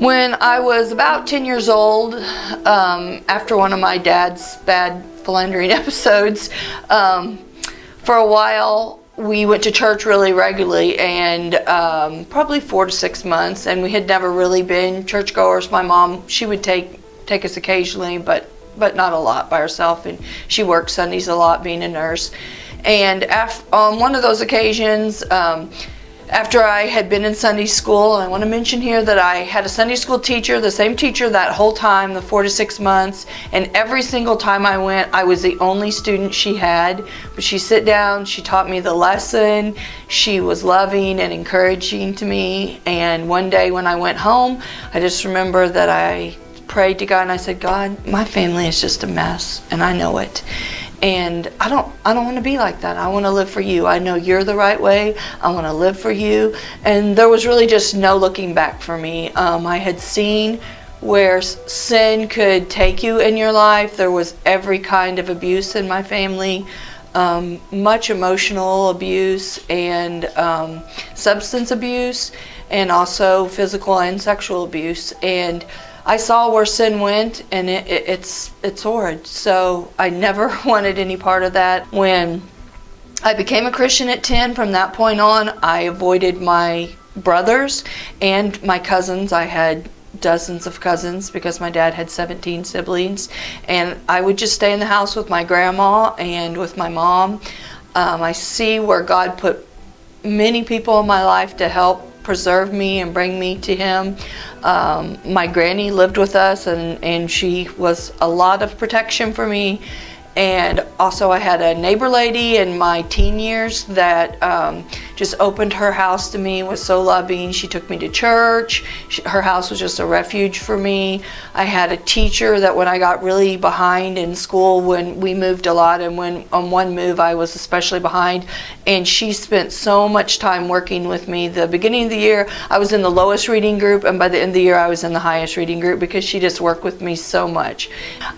When I was about 10 years old, after one of my dad's bad philandering episodes, for a while we went to church really regularly, and probably 4 to 6 months, and we had never really been churchgoers. My mom, she would take us occasionally, but not a lot by herself, and she worked Sundays a lot being a nurse. And on one of those occasions, after I had been in Sunday school, I want to mention here that I had a Sunday school teacher, the same teacher that whole time, the 4 to 6 months, and every single time I went, I was the only student she had. But she'd sit down, she taught me the lesson, she was loving and encouraging to me. And one day when I went home, I just remember that I prayed to God and I said, God, my family is just a mess, and I know it. And I don't want to be like that. I want to live for you. I know you're the right way. I want to live for you. And there was really just no looking back for me. I had seen where sin could take you in your life. There was every kind of abuse in my family, much emotional abuse and substance abuse, and also physical and sexual abuse. And I saw where sin went, and it's horrid. So I never wanted any part of that. When I became a Christian at 10, from that point on, I avoided my brothers and my cousins. I had dozens of cousins because my dad had 17 siblings, and I would just stay in the house with my grandma and with my mom. I see where God put many people in my life to help preserve me and bring me to Him. My granny lived with us, and she was a lot of protection for me. And also I had a neighbor lady in my teen years that just opened her house to me, was so loving. She took me to church. Her house was just a refuge for me. I had a teacher that when I got really behind in school, when we moved a lot, and when on one move I was especially behind, and she spent so much time working with me. The beginning of the year I was in the lowest reading group, and by the end of the year I was in the highest reading group because she just worked with me so much.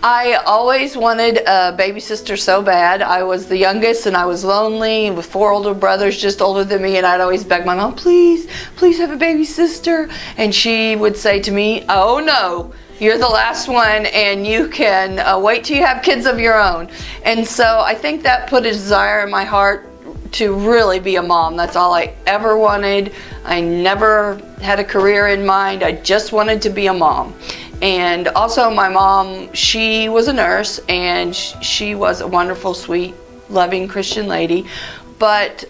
I always wanted a baby sister so bad. I was the youngest, and I was lonely with 4 older brothers just older than me, and I'd always beg my mom, please have a baby sister. And she would say to me, oh no, you're the last one, and you can wait till you have kids of your own. And so I think that put a desire in my heart to really be a mom. That's all I ever wanted. I never had a career in mind. I just wanted to be a mom. And also my mom, she was a nurse, and she was a wonderful, sweet, loving Christian lady. But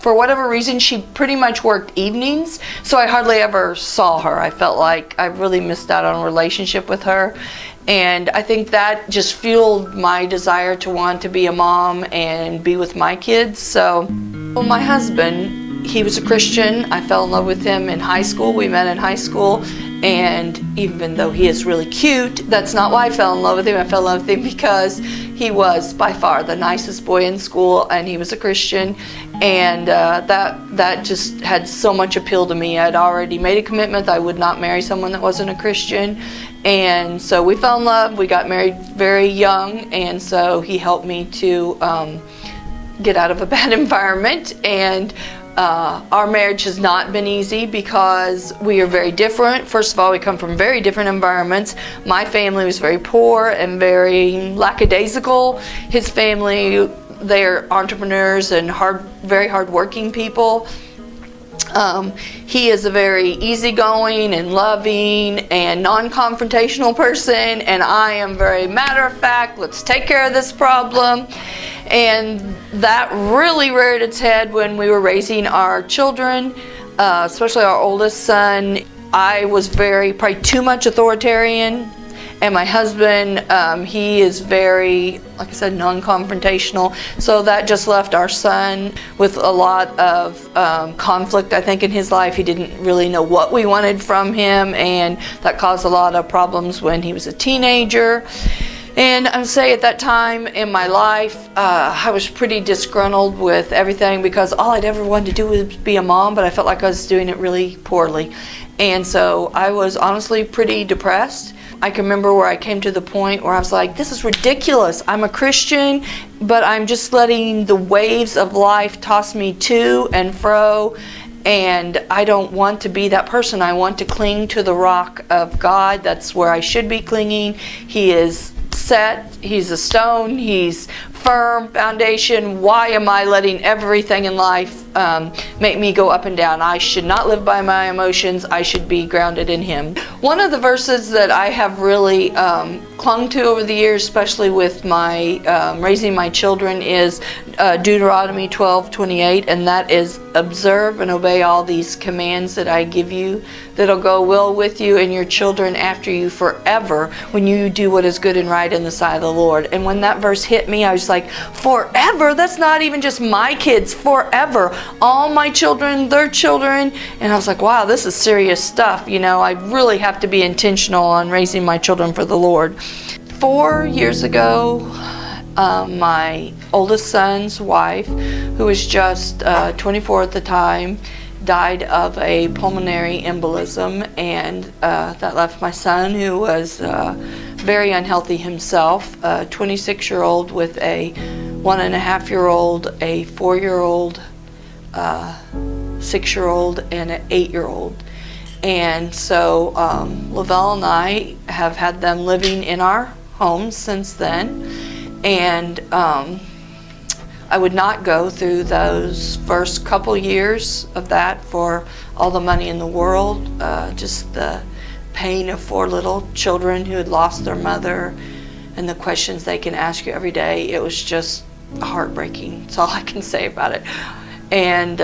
for whatever reason, she pretty much worked evenings, so I hardly ever saw her. I felt like I really missed out on a relationship with her. And I think that just fueled my desire to want to be a mom and be with my kids. So, well, my husband, he was a Christian. I fell in love with him in high school. We met in high school. And even though he is really cute, that's not why I fell in love with him. I fell in love with him because he was by far the nicest boy in school, and he was a Christian. And that just had so much appeal to me. I'd already made a commitment that I would not marry someone that wasn't a Christian. And so we fell in love. We got married very young, and so he helped me to get out of a bad environment. And our marriage has not been easy because we are very different. First of all, we come from very different environments. My family was very poor and very lackadaisical. His family, they're entrepreneurs and very hardworking people. He is a very easygoing and loving and non-confrontational person, and I am very matter of fact, let's take care of this problem. And that really reared its head when we were raising our children, especially our oldest son. I was probably too much authoritarian. And my husband, he is very, like I said, non-confrontational. So that just left our son with a lot of conflict, I think, in his life. He didn't really know what we wanted from him, and that caused a lot of problems when he was a teenager. And I would say at that time in my life, I was pretty disgruntled with everything because all I'd ever wanted to do was be a mom, but I felt like I was doing it really poorly. And so I was honestly pretty depressed. I can remember where I came to the point where I was like, this is ridiculous. I'm a Christian, but I'm just letting the waves of life toss me to and fro. And I don't want to be that person. I want to cling to the rock of God. That's where I should be clinging. He is set. He's a stone. He's firm foundation. Why am I letting everything in life make me go up and down? I should not live by my emotions. I should be grounded in Him. One of the verses that I have really clung to over the years, especially with my raising my children, is Deuteronomy 12:28, and that is, observe and obey all these commands that I give you, that'll go well with you and your children after you forever, when you do what is good and right in the sight of the Lord. And when that verse hit me, I was like, forever? That's not even just my kids, forever. All my children, their children. And I was like, wow, this is serious stuff. I really have to be intentional on raising my children for the Lord. 4 years ago, my oldest son's wife, who was just 24 at the time, died of a pulmonary embolism, and that left my son, who was very unhealthy himself, a 26-year-old with a 1.5-year-old, a 4-year-old, 6-year-old, and an 8-year-old. And so Lavelle and I have had them living in our home since then. And I would not go through those first couple years of that for all the money in the world. Just the pain of 4 little children who had lost their mother, and the questions they can ask you every day. It was just heartbreaking. That's all I can say about it. And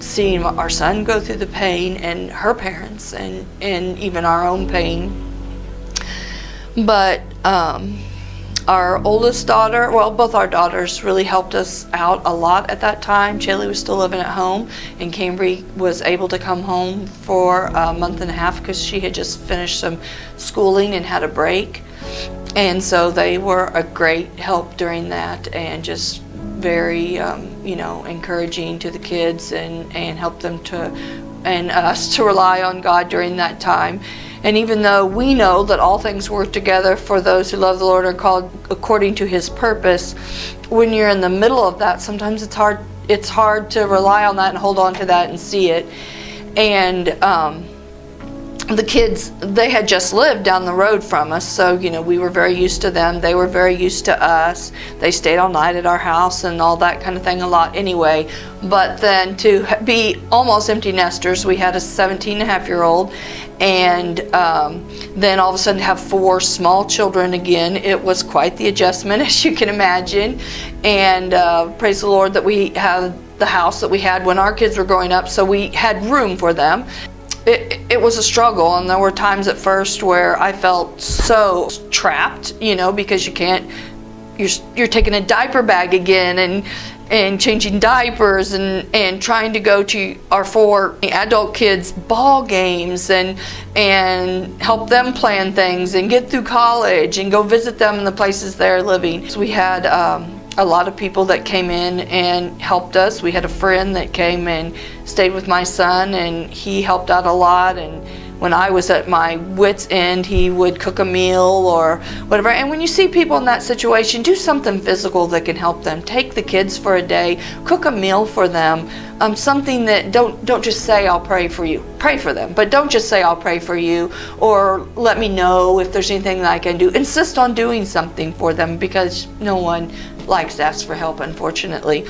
seeing our son go through the pain, and her parents, and even our own pain. But our oldest daughter, well, both our daughters really helped us out a lot at that time. Chaley was still living at home, and Cambry was able to come home for a month and a half because she had just finished some schooling and had a break. And so they were a great help during that, and just very, encouraging to the kids, and helped them and us to rely on God during that time. And even though we know that all things work together for those who love the Lord and are called according to His purpose, when you're in the middle of that, sometimes it's hard to rely on that and hold on to that and see it. And the kids, they had just lived down the road from us, so we were very used to them. They were very used to us. They stayed all night at our house and all that kind of thing a lot anyway. But then to be almost empty nesters, we had a 17-and-a-half-year-old, and then all of a sudden have 4 small children again. It was quite the adjustment, as you can imagine. And praise the Lord that we had the house that we had when our kids were growing up, so we had room for them. It was a struggle, and there were times at first where I felt so trapped, because you're taking a diaper bag again, and changing diapers, and trying to go to our 4 adult kids' ball games, and help them plan things, and get through college, and go visit them in the places they're living. So we had a lot of people that came in and helped us. We had a friend that came and stayed with my son, and he helped out a lot. And when I was at my wit's end, he would cook a meal or whatever. And when you see people in that situation, do something physical that can help them. Take the kids for a day, cook a meal for them, something that don't just say, I'll pray for you. Pray for them, but don't just say, I'll pray for you, or let me know if there's anything that I can do. Insist on doing something for them, because no one likes to ask for help, unfortunately.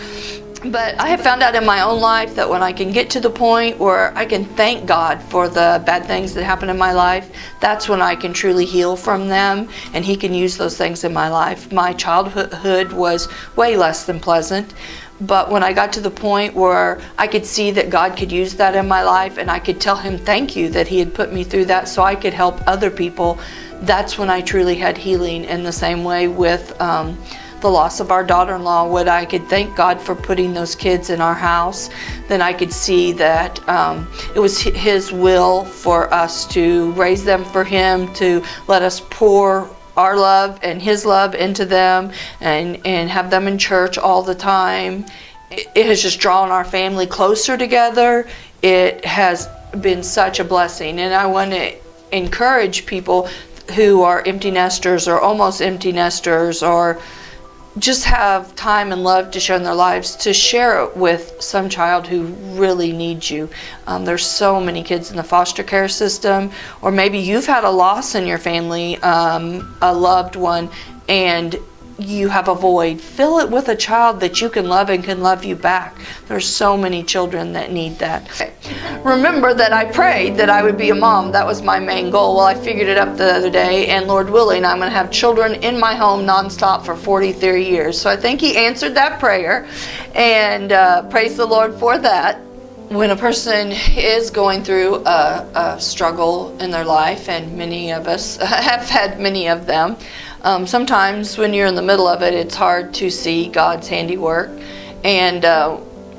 But I have found out in my own life that when I can get to the point where I can thank God for the bad things that happen in my life, that's when I can truly heal from them, and He can use those things in my life. My childhood was way less than pleasant, but when I got to the point where I could see that God could use that in my life, and I could tell Him thank you that He had put me through that so I could help other people, that's when I truly had healing. In the same way with the loss of our daughter-in-law, when I could thank God for putting those kids in our house, then I could see that it was His will for us to raise them for Him, to let us pour our love and His love into them, and have them in church all the time. It has just drawn our family closer together. It has been such a blessing, and I want to encourage people who are empty nesters or almost empty nesters, or just have time and love to share in their lives, to share it with some child who really needs you. There's so many kids in the foster care system, or maybe you've had a loss in your family, a loved one, and you have a void. Fill it with a child that you can love and can love you back. There's so many children that need that. Remember that I prayed that I would be a mom. That was my main goal. Well, I figured it up the other day, and Lord willing, I'm going to have children in my home nonstop for 30 years. So I think He answered that prayer, and praise the Lord for that. When a person is going through a struggle in their life, and many of us have had many of them, sometimes when you're in the middle of it, it's hard to see God's handiwork. And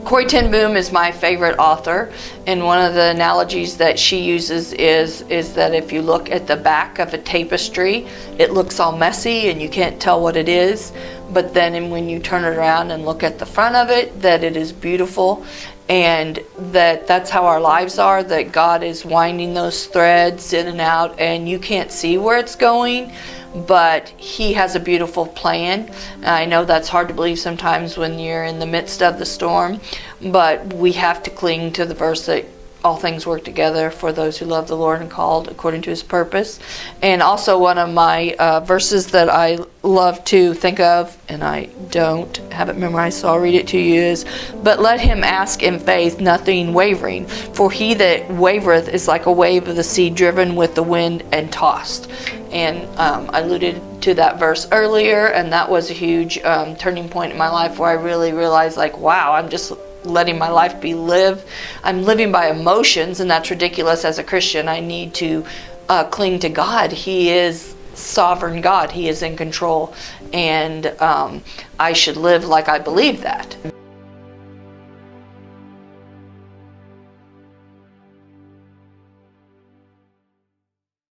Corrie ten Boom is my favorite author, and one of the analogies that she uses is that if you look at the back of a tapestry, it looks all messy and you can't tell what it is, but then when you turn it around and look at the front of it, that it is beautiful. And that's how our lives are, that God is winding those threads in and out, and you can't see where it's going, but He has a beautiful plan. I know that's hard to believe sometimes when you're in the midst of the storm, but we have to cling to the verse that all things work together for those who love the Lord and called according to His purpose. And also one of my verses that I love to think of, and I don't have it memorized, so I'll read it to you, is, "But let him ask in faith, nothing wavering. For he that wavereth is like a wave of the sea, driven with the wind and tossed." And I alluded to that verse earlier, and that was a huge turning point in my life where I really realized, like, wow, I'm just letting my life be lived. I'm living by emotions, and that's ridiculous as a Christian. I need to cling to God. He is sovereign God. He is in control, and I should live like I believe that.